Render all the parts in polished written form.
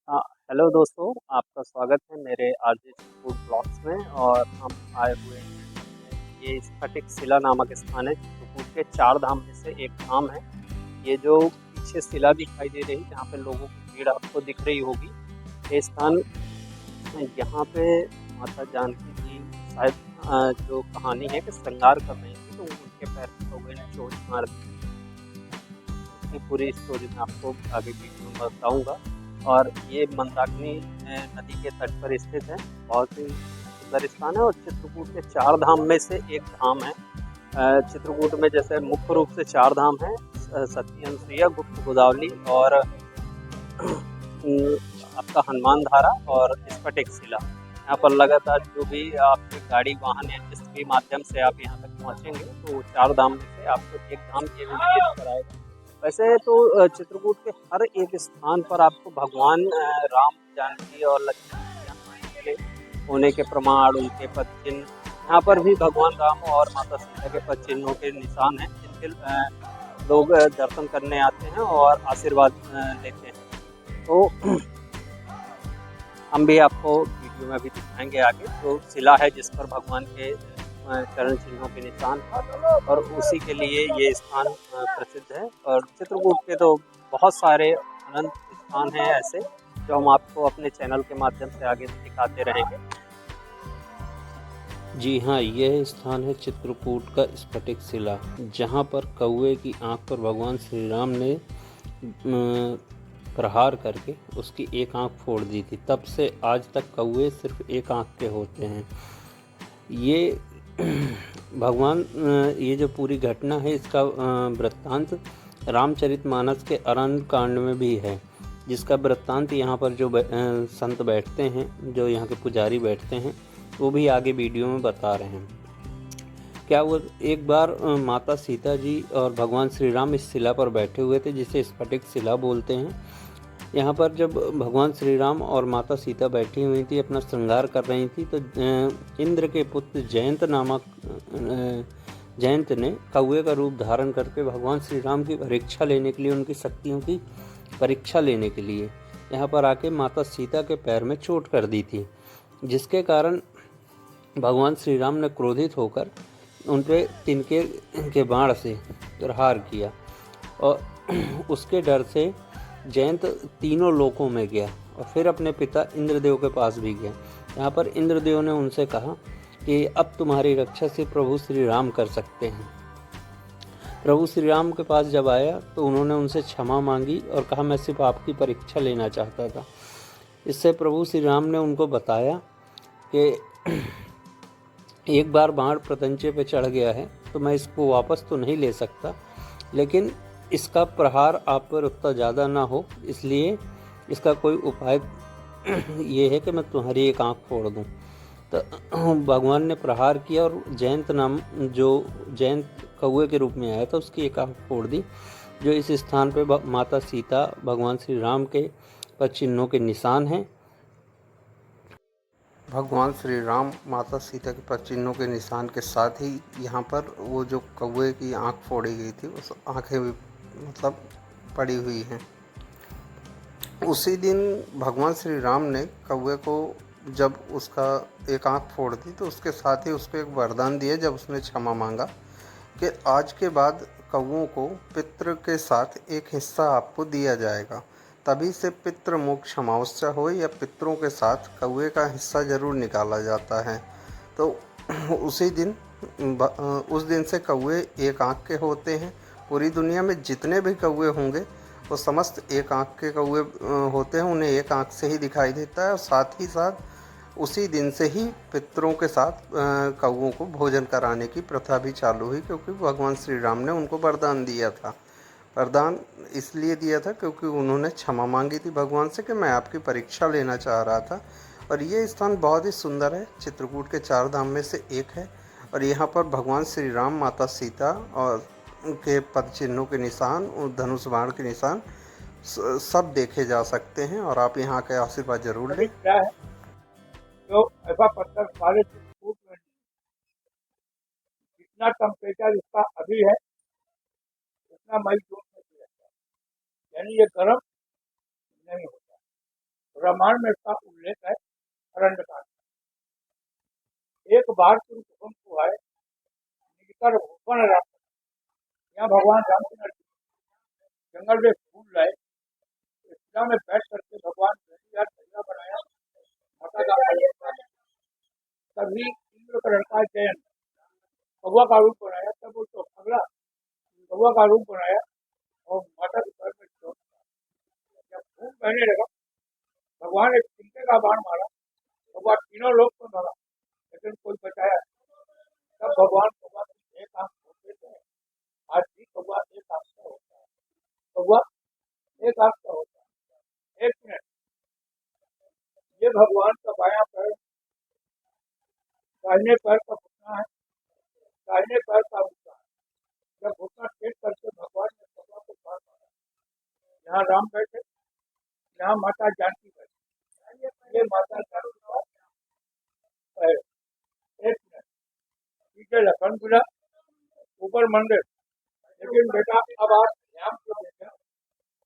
हाँ, हेलो दोस्तों, आपका स्वागत है मेरे आरजे फूड ब्लॉग्स में। और हम आए हुए हैं, ये स्फटिक शिला नामक स्थान है चित्रकूट के चार धाम में से एक धाम है। ये जो पीछे शिला दिखाई दे रही है, जहाँ पे लोगों की भीड़ आपको दिख रही होगी, ये स्थान, यहाँ पे माता जानकी जी शायद जो कहानी है कि श्रृंगार कर रही थी, तो उनके पैर में कौवे ने चोट मार दी। इसकी पूरी स्टोरी मैं आपको आगे वीडियो में बताऊंगा। और ये मंदाकिनी नदी के तट पर स्थित है। बहुत ही सुंदर स्थान है और चित्रकूट के चार धाम में से एक धाम है। चित्रकूट में जैसे मुख्य रूप से चार धाम है, सती अनुसुईया, गुप्त गोदावरी और आपका हनुमान धारा और स्फटिक शिला। यहाँ पर लगातार जो भी आपकी गाड़ी वाहन या जिस भी माध्यम से आप यहाँ तक पहुँचेंगे, तो चार धाम में से आपको एक धाम ये भी विजिट कराएगा। वैसे तो चित्रकूट के हर एक स्थान पर आपको भगवान राम, जानकी और लक्ष्मण जी हनुमान के होने के प्रमाण, उनके पद चिन्ह, यहाँ पर भी भगवान राम और माता सीता के पद चिन्हों के निशान हैं, जिनके लोग दर्शन करने आते हैं और आशीर्वाद लेते हैं। तो हम भी आपको वीडियो में भी दिखाएंगे आगे, जो शिला है जिस पर भगवान के चरण चिन्हों के निशान हैं, और उसी के लिए ये स्थान प्रसिद्ध है। और चित्रकूट के तो बहुत सारे अनंत स्थान हैं ऐसे, जो हम आपको अपने चैनल के माध्यम से आगे दिखाते रहेंगे। जी हाँ, यह स्थान है चित्रकूट का स्फटिक शिला, जहाँ पर कौवे की आंख पर भगवान श्री राम ने प्रहार करके उसकी एक आंख फोड़ दी थी। तब से आज तक कौवे सिर्फ एक आंख के होते हैं। ये भगवान ये जो पूरी घटना है, इसका वृत्तांत रामचरितमानस के अरण्य कांड में भी है, जिसका वृत्तांत यहाँ पर जो संत बैठते हैं, जो यहाँ के पुजारी बैठते हैं, वो भी आगे वीडियो में बता रहे हैं। क्या वो एक बार माता सीता जी और भगवान श्री राम इस शिला पर बैठे हुए थे, जिसे स्फटिक शिला बोलते हैं। यहाँ पर जब भगवान श्री राम और माता सीता बैठी हुई थी, अपना श्रृंगार कर रही थी, तो इंद्र के पुत्र जयंत ने कौवे का रूप धारण करके भगवान श्री राम की परीक्षा लेने के लिए, उनकी शक्तियों की परीक्षा लेने के लिए यहाँ पर आके माता सीता के पैर में चोट कर दी थी, जिसके कारण भगवान श्री राम ने क्रोधित होकर उन पर तिनके के बाण से प्रहार किया। और उसके डर से जयंत तीनों लोकों में गया और फिर अपने पिता इंद्रदेव के पास भी गया। यहाँ पर इंद्रदेव ने उनसे कहा कि अब तुम्हारी रक्षा से प्रभु श्री राम कर सकते हैं। प्रभु श्री राम के पास जब आया तो उन्होंने उनसे क्षमा मांगी और कहा, मैं सिर्फ आपकी परीक्षा लेना चाहता था। इससे प्रभु श्री राम ने उनको बताया कि एक बार बाण प्रतंचे पे चढ़ गया है, तो मैं इसको वापस तो नहीं ले सकता, लेकिन इसका प्रहार आप पर उतना ज़्यादा ना हो, इसलिए इसका कोई उपाय ये है कि मैं तुम्हारी एक आँख फोड़ दूँ। तो भगवान ने प्रहार किया और जयंत कौवे के रूप में आया था, उसकी एक आँख फोड़ दी, जो इस स्थान पे माता सीता, भगवान श्री राम के पद चिन्हों के निशान हैं। भगवान श्री राम, माता सीता के पद चिन्हों के निशान के साथ ही यहाँ पर वो जो कौवे की आँख फोड़ी गई थी, उस आँखें भी मतलब पड़ी हुई हैं। उसी दिन भगवान श्री राम ने कौवे को जब उसका एक आँख फोड़ दी, तो उसके साथ ही उसको एक वरदान दिया, जब उसने क्षमा मांगा कि आज के बाद कौवों को पितृ के साथ एक हिस्सा आपको दिया जाएगा। तभी से पितृ मोक्ष अमावस्या हो या पितरों के साथ कौवे का हिस्सा ज़रूर निकाला जाता है। तो उसी दिन उस दिन से कौवे एक आँख के होते हैं। पूरी दुनिया में जितने भी कौवे होंगे, वो समस्त एक आँख के कौवे होते हैं, उन्हें एक आँख से ही दिखाई देता है। और साथ ही साथ उसी दिन से ही पितरों के साथ कौवों को भोजन कराने की प्रथा भी चालू हुई, क्योंकि भगवान श्री राम ने उनको वरदान दिया था। वरदान इसलिए दिया था क्योंकि उन्होंने क्षमा मांगी थी भगवान से कि मैं आपकी परीक्षा लेना चाह रहा था। और ये स्थान बहुत ही सुंदर है, चित्रकूट के चार धाम में से एक है। और यहाँ पर भगवान श्री राम, माता सीता और उनके पद चिन्हों के निशान और धनुष बाण के निशान सब देखे जा सकते हैं। और आप यहाँ के आशीर्वाद जरूर लें। क्या है तो ऐसा पत्थर सारे चित्रकूट में जितना टेम्परेचर इसका अभी है, उतना मई जून में भी रहता है, यानी ये गर्म नहीं होता। रामायण में इसका उल्लेख है अरण्यकांड। एक बार तुम हुक्म को आए निकटर भूषण राम, यहाँ भगवान रामचंद्र जी जंगल में फूल लाए, शिला में बैठ करके भगवान दरिया बनाया, माता का आलिंगन किया। तभी इंद्र का लड़का जयन कौवा का रूप बनाया, तब उसको अगला कौवा का रूप बनाया और माता के पैर में छोड़ दिया। जब खून बहने लगा, भगवान ने चिंते का बाण मारा, कौवा तीनों लोग को मरा, लेकिन कोई बचाया नहीं। तब भगवान कौवा एक आंख होते थे, आज भी कौवा एक आंख का होता है। कौवा एक आंख का होता है। एक मिनट, ये भगवान का बायां पैर, दाहिने पैर का घुटना है, दाहिने पैर का घुटना है। जब घुटना टेक करके भगवान ने कौवा को बाण मारा, यहाँ राम बैठे, यहाँ माता जानकी बैठी, ये माता जानकी का पैर। एक मिनट, पीछे लखन गुला, ऊपर मंदिर, लेकिन बेटा अब आप ध्यान से देखा,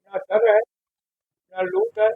यहाँ डर है, यहाँ लूट है,